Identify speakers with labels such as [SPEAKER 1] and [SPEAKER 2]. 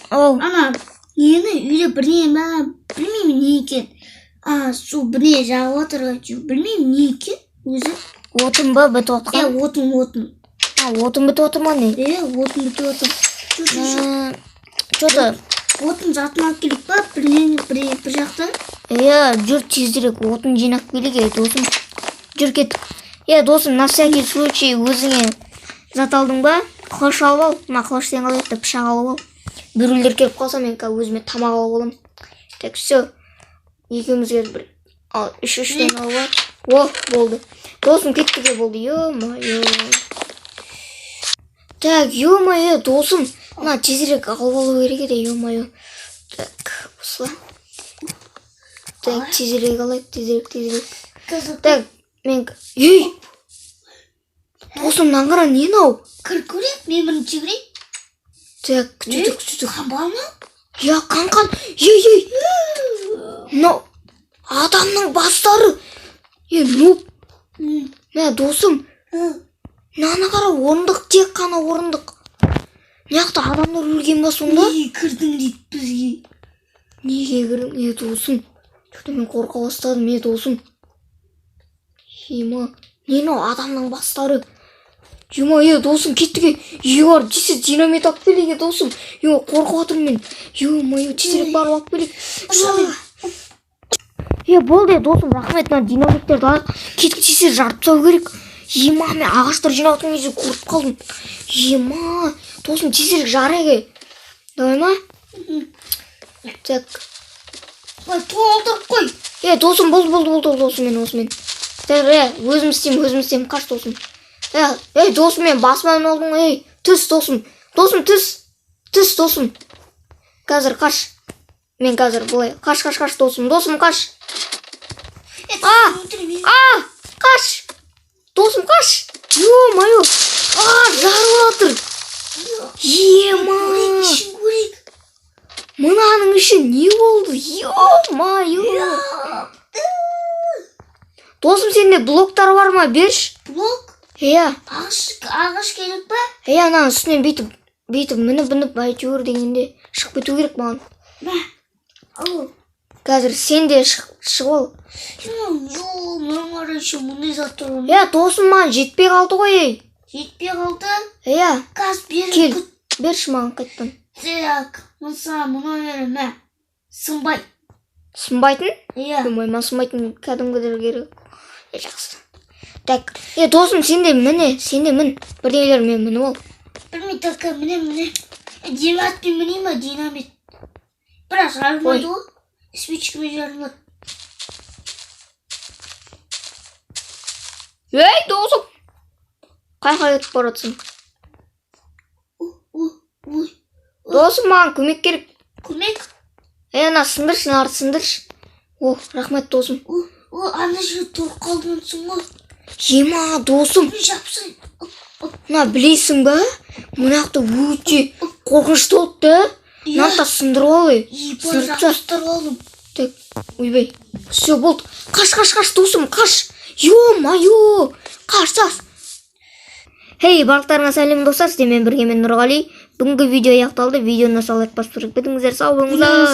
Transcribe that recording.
[SPEAKER 1] Ау.
[SPEAKER 2] Ана нені үйде бірне ма білмеймін не екен. Су бірне жағып отыр білмеймін не екен өзі.
[SPEAKER 1] Отын ба бітіп отқан?
[SPEAKER 2] Отын.
[SPEAKER 1] Отын бітіп отыр ма не?
[SPEAKER 2] Отын бітіп отыр.
[SPEAKER 1] Что-то
[SPEAKER 2] Отын затын алып келіп па бір жақтан?
[SPEAKER 1] Жүр тезірек отын жинап келеге досым. Жүр кеттік. Досым, на всякий случай өзіңе зат алдың ба? Қылыш алып ал. Мына қылыш сен қалай етті пышақ алып ал. Біреулер келіп қалса мен өзіме тамақ алып аламын. Так, все. Екеумізге бір 3-3-тен алып ал. Болды. Досым кеттіге болды. Ё-майо. Так, ё-майо, досым. Мына тезірек алып алу керек еді, ё-майо. Так, осылай. Так, тезірек алайық, тезірек. Так, мен... Ей! Досым, наңғара не нау?
[SPEAKER 2] Кір көрейік, мен бірінші көрейік.
[SPEAKER 1] Так, күтіп.
[SPEAKER 2] Қамбал ма?
[SPEAKER 1] Қанқан. Ей! Мынау адамның бастары. Нұп. Мә, досым. Наны қара, орындық, тек қана орындық. Неқті адамдар өлген ба сонда?
[SPEAKER 2] Неге кірдің дейді бізге?
[SPEAKER 1] Неге кірдің, досым? Что-то мен қорқа бастадым, досым. Ема, нені адамның бастары? Ема, досым, кеттіге. Бар, тезірек динамит алып келеге, досым. Қорқып отырмын мен. Ема, тезірек барып алып келек. Болды, досым, рахмет, мына динамиттерді алып. Кетіп тезірек жарып тастау керек. Ема, мен ағаштар жинауытын кезде көріп қалдым. Ема, досым, тезірек жарайға. Давай ма? Так.
[SPEAKER 2] Толдырып қой.
[SPEAKER 1] Досым, болды, досым, мен осымен. Өзім істеймін, қаш досым. Досым, мен басыман олдың, түс досым. Досым, түс досым. Қазір қаш. Мен қазір бұлай. Қаш, досым, қаш. Қаш. Досым, қаш. Ё-майо. Жарып атыр. Ема. Мынаның іші не болды? Ё-майо. Досым, сенде блоктар бар ма? Берш.
[SPEAKER 2] Блок? Ағаш керек па?
[SPEAKER 1] Ананың үстінен бейтіп, мініп, әйтеуір дегенде шығып кету керек маған.
[SPEAKER 2] Ау.
[SPEAKER 1] Қазір сен де шығып ал.
[SPEAKER 2] Мұныңар еще мұндай заттар оны.
[SPEAKER 1] Досым, маған жетпей қалды ғой.
[SPEAKER 2] Жетпей қалды? Қаз
[SPEAKER 1] Кел, берші маған қайттан.
[SPEAKER 2] Так, мұна берім, сынбай.
[SPEAKER 1] Сынбайтын? Маған сынбайтын кәдімгідер керек. Жақсы. Так, досым, сен де мін. Бірдеңелер мен мініп ал.
[SPEAKER 2] Білмей, така, міне. Динамитпен міне ма, динамит. Бірақ жарылмайды ол. Спичкамен жарылмады.
[SPEAKER 1] Досым. Қай өтіп баратсың? Досым, маған көмек керек.
[SPEAKER 2] Көмек?
[SPEAKER 1] Ана сындыршы, нарды сындыршы. Рахмет, досым.
[SPEAKER 2] Ана жүйі тұрып қалдың ғой.
[SPEAKER 1] Ема, досым.
[SPEAKER 2] Жапсың.
[SPEAKER 1] Мына білейсің ба? Мұнақты өте қорқынышты болды да? Мынақты сындырып алай.
[SPEAKER 2] Жапсытырып алдым.
[SPEAKER 1] Так, ойбай. Все, болды. Қаш, досым, қаш. Ё-майо. Қашсас. Барлықтарыңа сәлем достар, сіздермен бірге мен Нұрғали. Бүгінгі видео аяқталды. Видеоны сау лайк басып тұрып кетіңіздер. Сау болыңыздар.